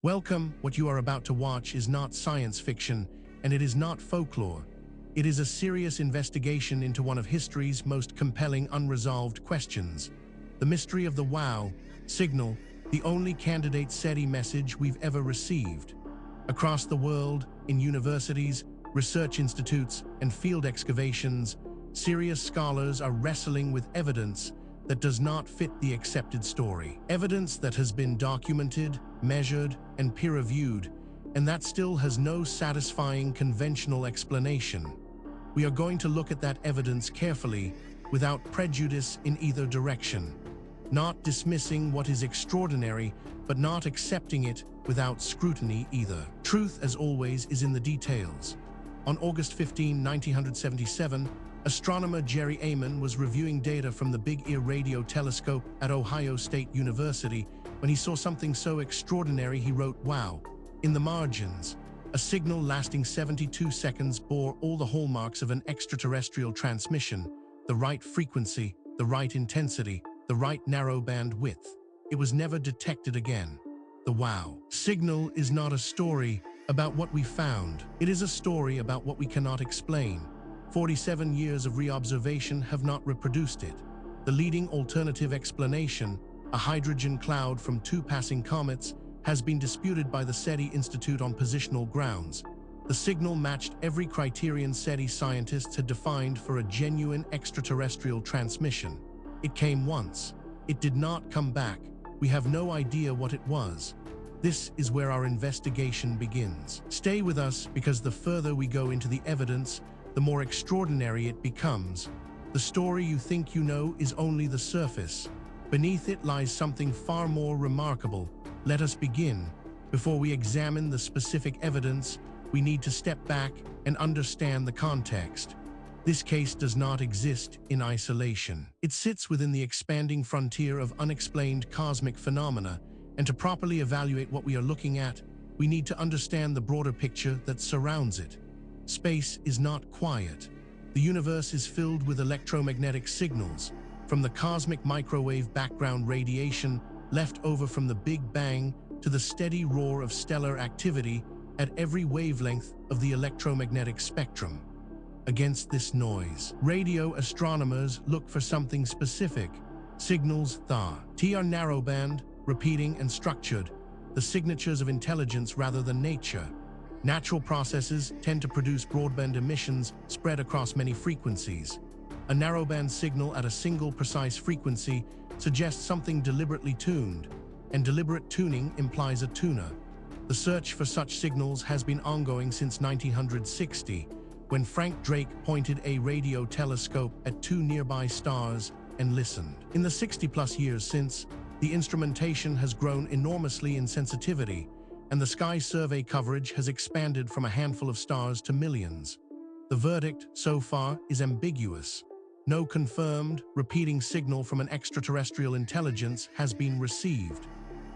Welcome. What you are about to watch is not science fiction, and it is not folklore. It is a serious investigation into one of history's most compelling unresolved questions. The mystery of the WOW signal, the only candidate SETI message we've ever received. Across the world, in universities, research institutes, and field excavations, serious scholars are wrestling with evidence that does not fit the accepted story. Evidence that has been documented, measured, and peer-reviewed, and that still has no satisfying conventional explanation. We are going to look at that evidence carefully, without prejudice in either direction. Not dismissing what is extraordinary, but not accepting it without scrutiny either. Truth, as always, is in the details. On August 15, 1977, astronomer Jerry Ehman was reviewing data from the Big Ear radio telescope at Ohio State University when he saw something so extraordinary he wrote, "Wow." In the margins, a signal lasting 72 seconds bore all the hallmarks of an extraterrestrial transmission: the right frequency, the right intensity, the right narrowband width. It was never detected again. The WOW signal is not a story about what we found. It is a story about what we cannot explain. 47 years of reobservation have not reproduced it. The leading alternative explanation, a hydrogen cloud from 2 passing comets, has been disputed by the SETI Institute on positional grounds. The signal matched every criterion SETI scientists had defined for a genuine extraterrestrial transmission. It came once. It did not come back. We have no idea what it was. This is where our investigation begins. Stay with us, because the further we go into the evidence, the more extraordinary it becomes. The story you think you know is only the surface. Beneath it lies something far more remarkable. Let us begin. Before we examine the specific evidence, we need to step back and understand the context. This case does not exist in isolation. It sits within the expanding frontier of unexplained cosmic phenomena, and to properly evaluate what we are looking at, we need to understand the broader picture that surrounds it. Space is not quiet. The universe is filled with electromagnetic signals, from the cosmic microwave background radiation left over from the Big Bang to the steady roar of stellar activity at every wavelength of the electromagnetic spectrum. Against this noise, radio astronomers look for something specific: signals that are narrowband, repeating and structured, the signatures of intelligence rather than nature. Natural processes tend to produce broadband emissions spread across many frequencies. A narrowband signal at a single precise frequency suggests something deliberately tuned, and deliberate tuning implies a tuner. The search for such signals has been ongoing since 1960, when Frank Drake pointed a radio telescope at 2 nearby stars and listened. In the 60-plus years since, the instrumentation has grown enormously in sensitivity, and the sky survey coverage has expanded from a handful of stars to millions. The verdict, so far, is ambiguous. No confirmed, repeating signal from an extraterrestrial intelligence has been received,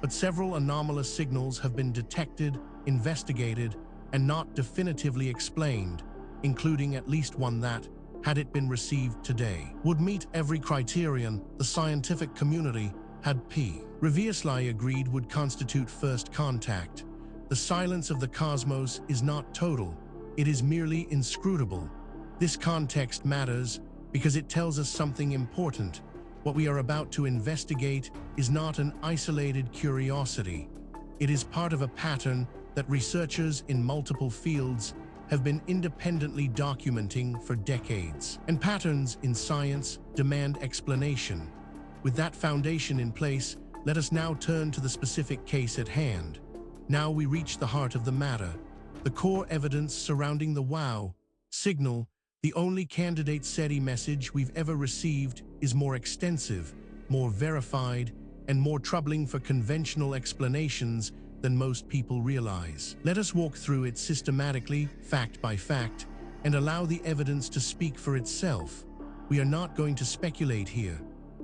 but several anomalous signals have been detected, investigated, and not definitively explained, including at least one that, had it been received today, would meet every criterion the scientific community had previously agreed would constitute first contact. The silence of the cosmos is not total, it is merely inscrutable. This context matters because it tells us something important. What we are about to investigate is not an isolated curiosity. It is part of a pattern that researchers in multiple fields have been independently documenting for decades. And patterns in science demand explanation. With that foundation in place, let us now turn to the specific case at hand. Now we reach the heart of the matter. The core evidence surrounding the WOW signal, the only candidate SETI message we've ever received, is more extensive, more verified, and more troubling for conventional explanations than most people realize. Let us walk through it systematically, fact by fact, and allow the evidence to speak for itself. We are not going to speculate here.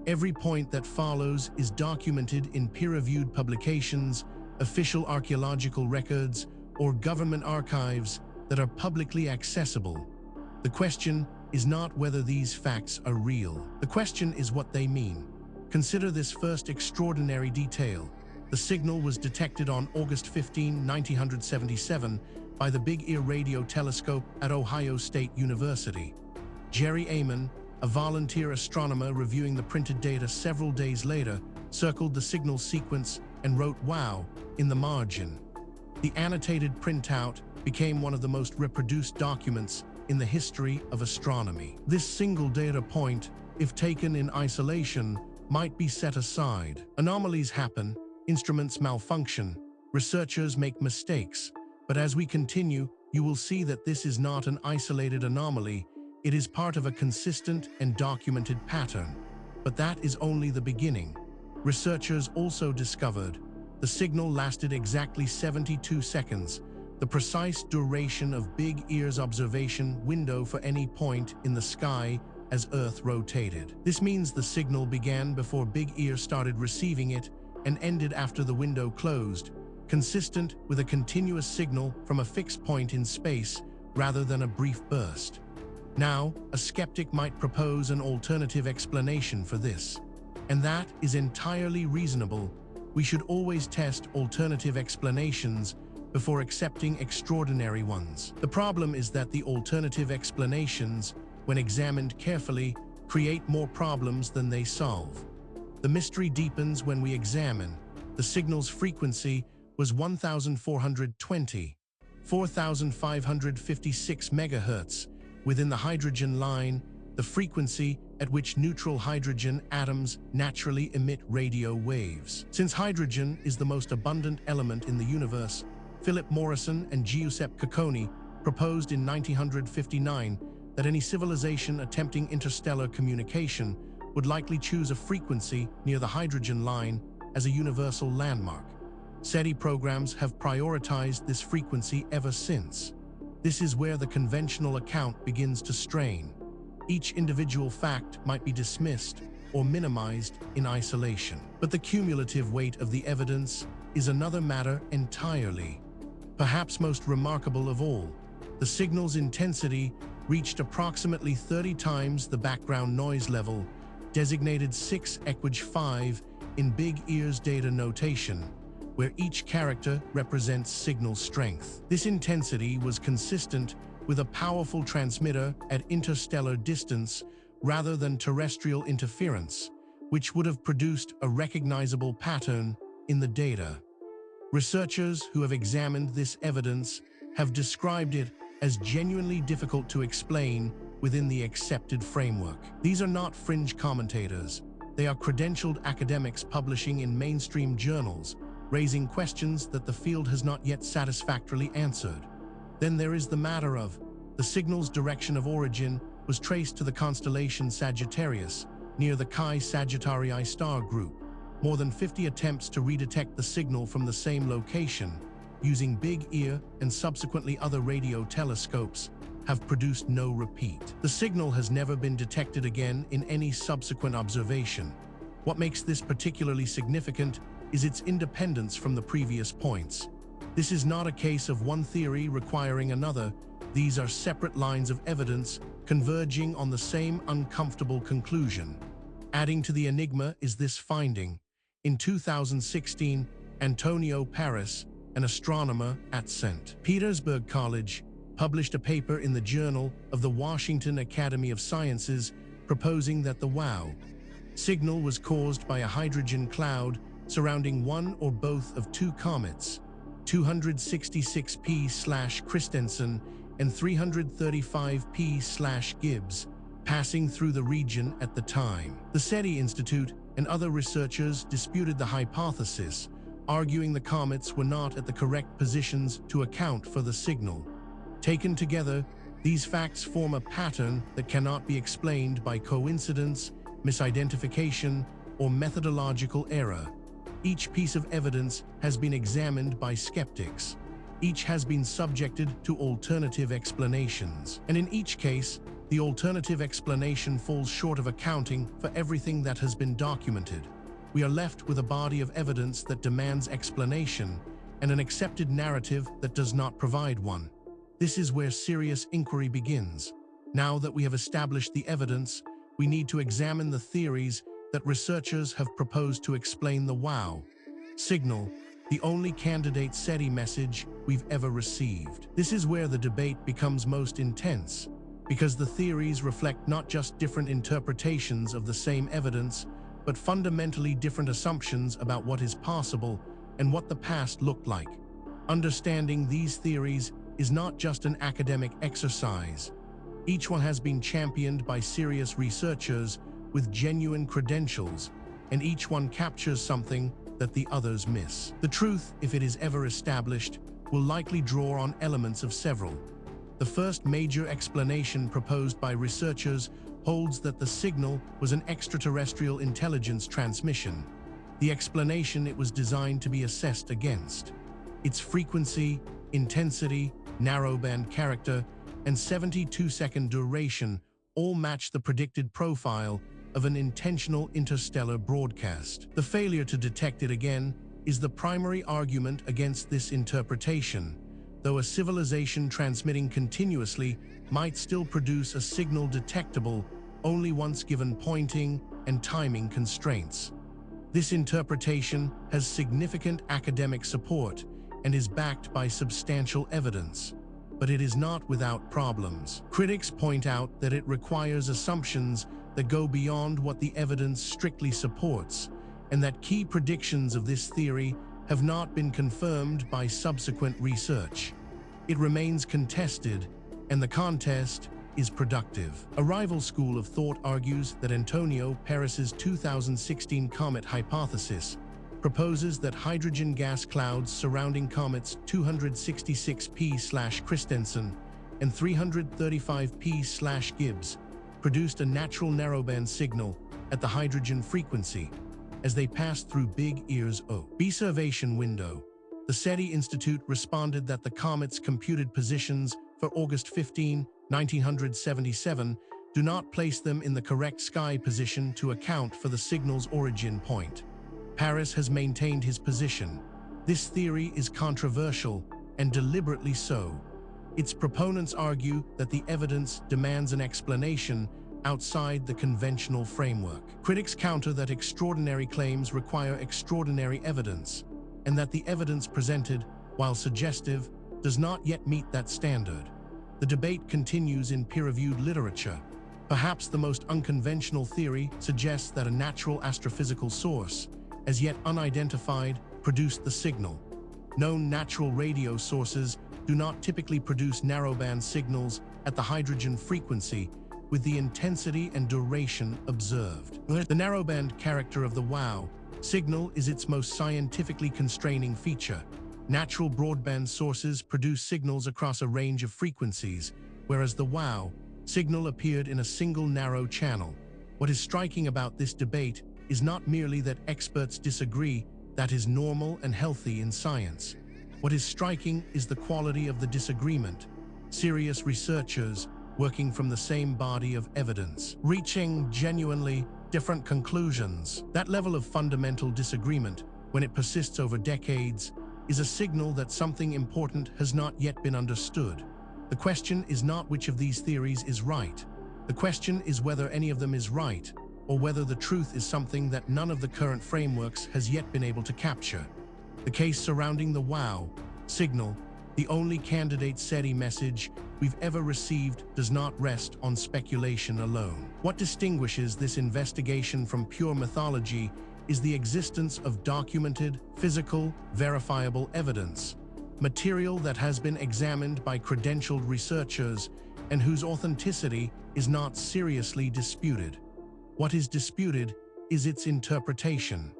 Every point that follows is documented in peer-reviewed publications, official archaeological records, or government archives that are publicly accessible. The question is not whether these facts are real. The question is what they mean. Consider this first extraordinary detail. The signal was detected on August 15, 1977, by the Big Ear Radio Telescope at Ohio State University. Jerry Ehman, a volunteer astronomer reviewing the printed data several days later, circled the signal sequence and wrote "Wow" in the margin. The annotated printout became one of the most reproduced documents in the history of astronomy. This single data point, if taken in isolation, might be set aside. Anomalies happen, instruments malfunction, researchers make mistakes, but as we continue, you will see that this is not an isolated anomaly. It is part of a consistent and documented pattern. But that is only the beginning. Researchers also discovered the signal lasted exactly 72 seconds, the precise duration of Big Ear's observation window for any point in the sky as Earth rotated. This means the signal began before Big Ear started receiving it and ended after the window closed, consistent with a continuous signal from a fixed point in space rather than a brief burst. Now, a skeptic might propose an alternative explanation for this, and that is entirely reasonable. We should always test alternative explanations before accepting extraordinary ones. The problem is that the alternative explanations, when examined carefully, create more problems than they solve. The mystery deepens when we examine. The signal's frequency was 1,420, 4,556 megahertz. Within the hydrogen line, the frequency at which neutral hydrogen atoms naturally emit radio waves. Since hydrogen is the most abundant element in the universe, Philip Morrison and Giuseppe Cacconi proposed in 1959 that any civilization attempting interstellar communication would likely choose a frequency near the hydrogen line as a universal landmark. SETI programs have prioritized this frequency ever since. This is where the conventional account begins to strain. Each individual fact might be dismissed or minimized in isolation. But the cumulative weight of the evidence is another matter entirely. Perhaps most remarkable of all, the signal's intensity reached approximately 30 times the background noise level, designated 6 equage 5 in Big Ear's data notation, where each character represents signal strength. This intensity was consistent with a powerful transmitter at interstellar distance rather than terrestrial interference, which would have produced a recognizable pattern in the data. Researchers who have examined this evidence have described it as genuinely difficult to explain within the accepted framework. These are not fringe commentators. They are credentialed academics publishing in mainstream journals, raising questions that the field has not yet satisfactorily answered. Then there is the matter of the signal's direction of origin was traced to the constellation Sagittarius, near the Chi Sagittarii star group. More than 50 attempts to redetect the signal from the same location, using Big Ear and subsequently other radio telescopes, have produced no repeat. The signal has never been detected again in any subsequent observation. What makes this particularly significant is its independence from the previous points. This is not a case of one theory requiring another. These are separate lines of evidence converging on the same uncomfortable conclusion. Adding to the enigma is this finding. In 2016, Antonio Paris, an astronomer at St. Petersburg College, published a paper in the Journal of the Washington Academy of Sciences proposing that the WOW signal was caused by a hydrogen cloud surrounding one or both of two comets, 266P/Christensen and 335P/Gibbs, passing through the region at the time. The SETI Institute and other researchers disputed the hypothesis, arguing the comets were not at the correct positions to account for the signal. Taken together, these facts form a pattern that cannot be explained by coincidence, misidentification, or methodological error. Each piece of evidence has been examined by skeptics. Each has been subjected to alternative explanations. And in each case, the alternative explanation falls short of accounting for everything that has been documented. We are left with a body of evidence that demands explanation and an accepted narrative that does not provide one. This is where serious inquiry begins. Now that we have established the evidence, we need to examine the theories that researchers have proposed to explain the WOW Signal, the only candidate SETI message we've ever received. This is where the debate becomes most intense, because the theories reflect not just different interpretations of the same evidence, but fundamentally different assumptions about what is possible and what the past looked like. Understanding these theories is not just an academic exercise. Each one has been championed by serious researchers with genuine credentials, and each one captures something that the others miss. The truth, if it is ever established, will likely draw on elements of several. The first major explanation proposed by researchers holds that the signal was an extraterrestrial intelligence transmission. The explanation it was designed to be assessed against. Its frequency, intensity, narrowband character, and 72-second duration all match the predicted profile of an intentional interstellar broadcast. The failure to detect it again is the primary argument against this interpretation, though a civilization transmitting continuously might still produce a signal detectable only once given pointing and timing constraints. This interpretation has significant academic support and is backed by substantial evidence, but it is not without problems. Critics point out that it requires assumptions that go beyond what the evidence strictly supports, and that key predictions of this theory have not been confirmed by subsequent research. It remains contested, and the contest is productive. A rival school of thought argues that Antonio Paris's 2016 comet hypothesis proposes that hydrogen gas clouds surrounding comets 266P/Christensen and 335P/Gibbs produced a natural narrowband signal at the hydrogen frequency as they passed through Big Ear's observation window. The SETI Institute responded that the comet's computed positions for August 15, 1977 do not place them in the correct sky position to account for the signal's origin point. Paris has maintained his position. This theory is controversial, and deliberately so. Its proponents argue that the evidence demands an explanation outside the conventional framework. Critics counter that extraordinary claims require extraordinary evidence, and that the evidence presented, while suggestive, does not yet meet that standard. The debate continues in peer-reviewed literature. Perhaps the most unconventional theory suggests that a natural astrophysical source, as yet unidentified, produced the signal. Known natural radio sources do not typically produce narrowband signals at the hydrogen frequency with the intensity and duration observed. The narrowband character of the WOW signal is its most scientifically constraining feature. Natural broadband sources produce signals across a range of frequencies, whereas the WOW signal appeared in a single narrow channel. What is striking about this debate is not merely that experts disagree. That is normal and healthy in science. What is striking is the quality of the disagreement. Serious researchers working from the same body of evidence, reaching genuinely different conclusions. That level of fundamental disagreement, when it persists over decades, is a signal that something important has not yet been understood. The question is not which of these theories is right. The question is whether any of them is right, or whether the truth is something that none of the current frameworks has yet been able to capture. The case surrounding the WOW signal, the only candidate SETI message we've ever received, does not rest on speculation alone. What distinguishes this investigation from pure mythology is the existence of documented, physical, verifiable evidence, material that has been examined by credentialed researchers and whose authenticity is not seriously disputed. What is disputed is its interpretation.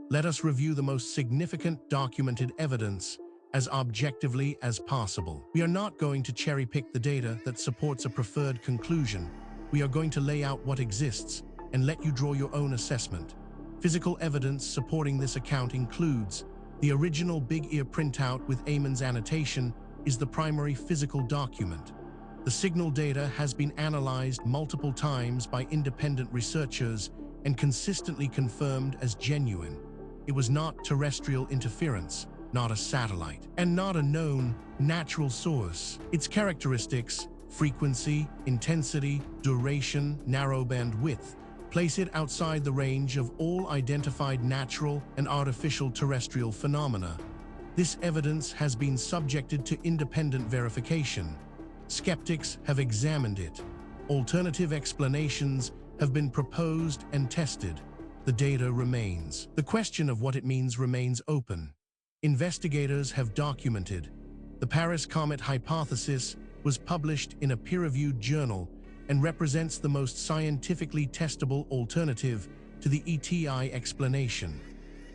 Let us review the most significant documented evidence as objectively as possible. We are not going to cherry-pick the data that supports a preferred conclusion. We are going to lay out what exists and let you draw your own assessment. Physical evidence supporting this account includes the original Big Ear printout with Ehman's annotation is the primary physical document. The signal data has been analyzed multiple times by independent researchers and consistently confirmed as genuine. It was not terrestrial interference, not a satellite, and not a known natural source. Its characteristics, frequency, intensity, duration, narrowband width, place it outside the range of all identified natural and artificial terrestrial phenomena. This evidence has been subjected to independent verification. Skeptics have examined it. Alternative explanations have been proposed and tested. The data remains. The question of what it means remains open. Investigators have documented. The Paris Comet hypothesis was published in a peer-reviewed journal and represents the most scientifically testable alternative to the ETI explanation.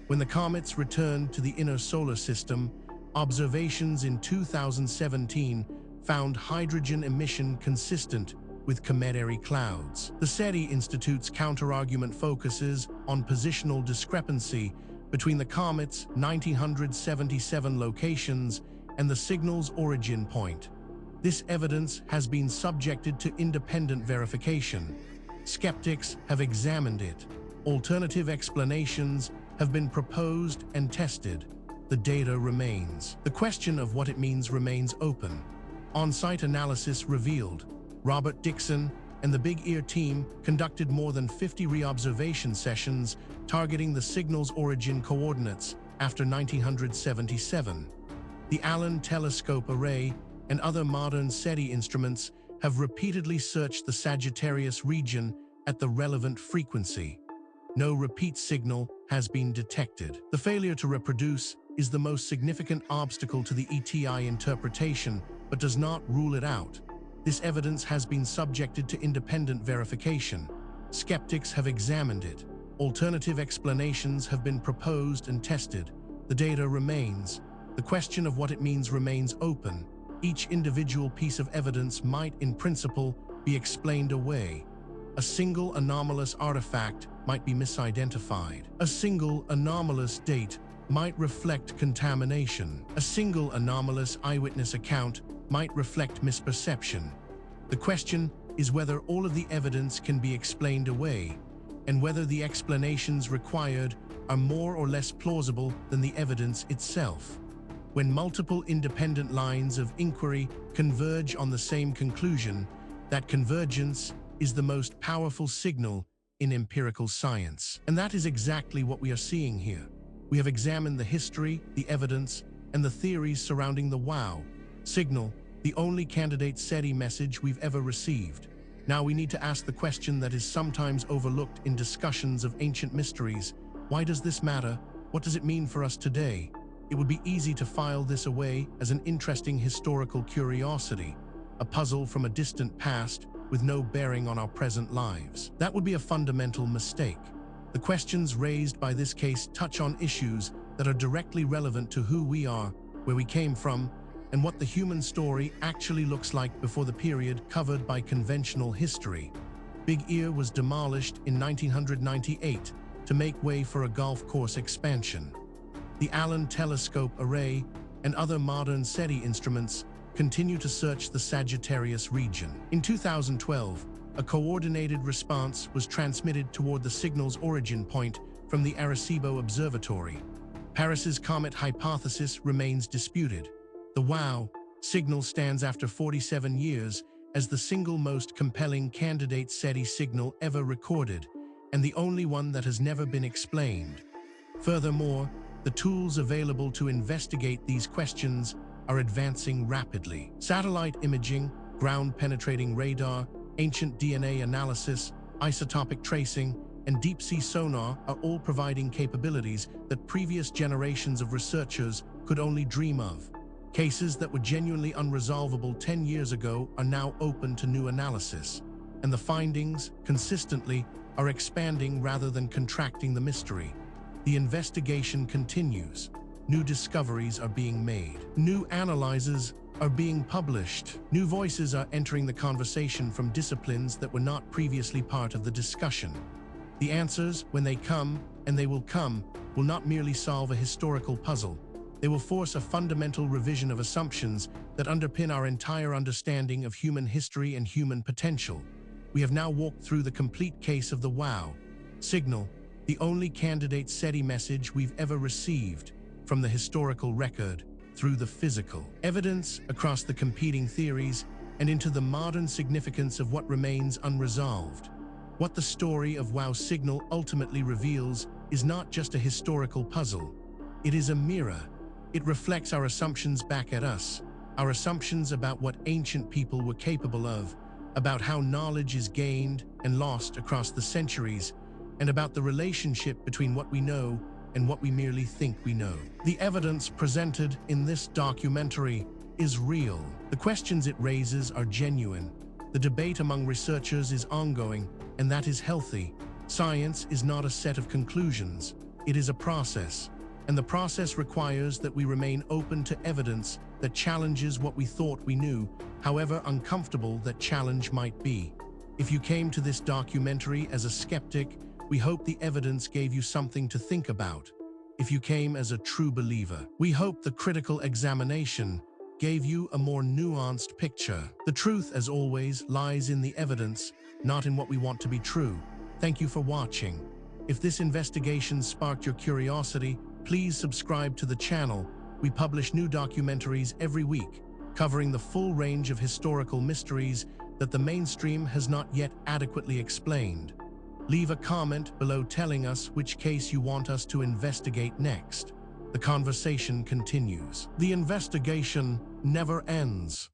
When the comets returned to the inner solar system, observations in 2017 found hydrogen emission consistent with cometary clouds. The SETI Institute's counterargument focuses on positional discrepancy between the comet's 1977 locations and the signal's origin point. This evidence has been subjected to independent verification. Skeptics have examined it. Alternative explanations have been proposed and tested. The data remains. The question of what it means remains open. On-site analysis revealed Robert Dixon and the Big Ear team conducted more than 50 re-observation sessions targeting the signal's origin coordinates after 1977. The Allen Telescope Array and other modern SETI instruments have repeatedly searched the Sagittarius region at the relevant frequency. No repeat signal has been detected. The failure to reproduce is the most significant obstacle to the ETI interpretation, but does not rule it out. This evidence has been subjected to independent verification. Skeptics have examined it. Alternative explanations have been proposed and tested. The data remains. The question of what it means remains open. Each individual piece of evidence might, in principle, be explained away. A single anomalous artifact might be misidentified. A single anomalous date might reflect contamination. A single anomalous eyewitness account might reflect misperception. The question is whether all of the evidence can be explained away, and whether the explanations required are more or less plausible than the evidence itself. When multiple independent lines of inquiry converge on the same conclusion, that convergence is the most powerful signal in empirical science. And that is exactly what we are seeing here. We have examined the history, the evidence, and the theories surrounding the WOW signal, the only candidate SETI message we've ever received. Now we need to ask the question that is sometimes overlooked in discussions of ancient mysteries. Why does this matter? What does it mean for us today? It would be easy to file this away as an interesting historical curiosity, a puzzle from a distant past with no bearing on our present lives. That would be a fundamental mistake. The questions raised by this case touch on issues that are directly relevant to who we are, where we came from, and what the human story actually looks like before the period covered by conventional history. Big Ear was demolished in 1998 to make way for a golf course expansion. The Allen Telescope Array and other modern SETI instruments continue to search the Sagittarius region. In 2012, a coordinated response was transmitted toward the signal's origin point from the Arecibo Observatory. Paris's comet hypothesis remains disputed. The WOW signal stands after 47 years as the single most compelling candidate SETI signal ever recorded, and the only one that has never been explained. Furthermore, the tools available to investigate these questions are advancing rapidly. Satellite imaging, ground-penetrating radar, ancient DNA analysis, isotopic tracing, and deep-sea sonar are all providing capabilities that previous generations of researchers could only dream of. Cases that were genuinely unresolvable 10 years ago are now open to new analysis, and the findings, consistently, are expanding rather than contracting the mystery. The investigation continues. New discoveries are being made. New analyses are being published. New voices are entering the conversation from disciplines that were not previously part of the discussion. The answers, when they come, and they will come, will not merely solve a historical puzzle. They will force a fundamental revision of assumptions that underpin our entire understanding of human history and human potential. We have now walked through the complete case of the WOW signal, the only candidate SETI message we've ever received, from the historical record through the physical evidence across the competing theories and into the modern significance of what remains unresolved. What the story of WOW signal ultimately reveals is not just a historical puzzle. It is a mirror. It reflects our assumptions back at us, our assumptions about what ancient people were capable of, about how knowledge is gained and lost across the centuries, and about the relationship between what we know and what we merely think we know. The evidence presented in this documentary is real. The questions it raises are genuine. The debate among researchers is ongoing, and that is healthy. Science is not a set of conclusions. It is a process. And the process requires that we remain open to evidence that challenges what we thought we knew, however uncomfortable that challenge might be. If you came to this documentary as a skeptic, we hope the evidence gave you something to think about. If you came as a true believer, we hope the critical examination gave you a more nuanced picture. The truth, as always, lies in the evidence, not in what we want to be true. Thank you for watching. If this investigation sparked your curiosity, please subscribe to the channel. We publish new documentaries every week, covering the full range of historical mysteries that the mainstream has not yet adequately explained. Leave a comment below telling us which case you want us to investigate next. The conversation continues. The investigation never ends.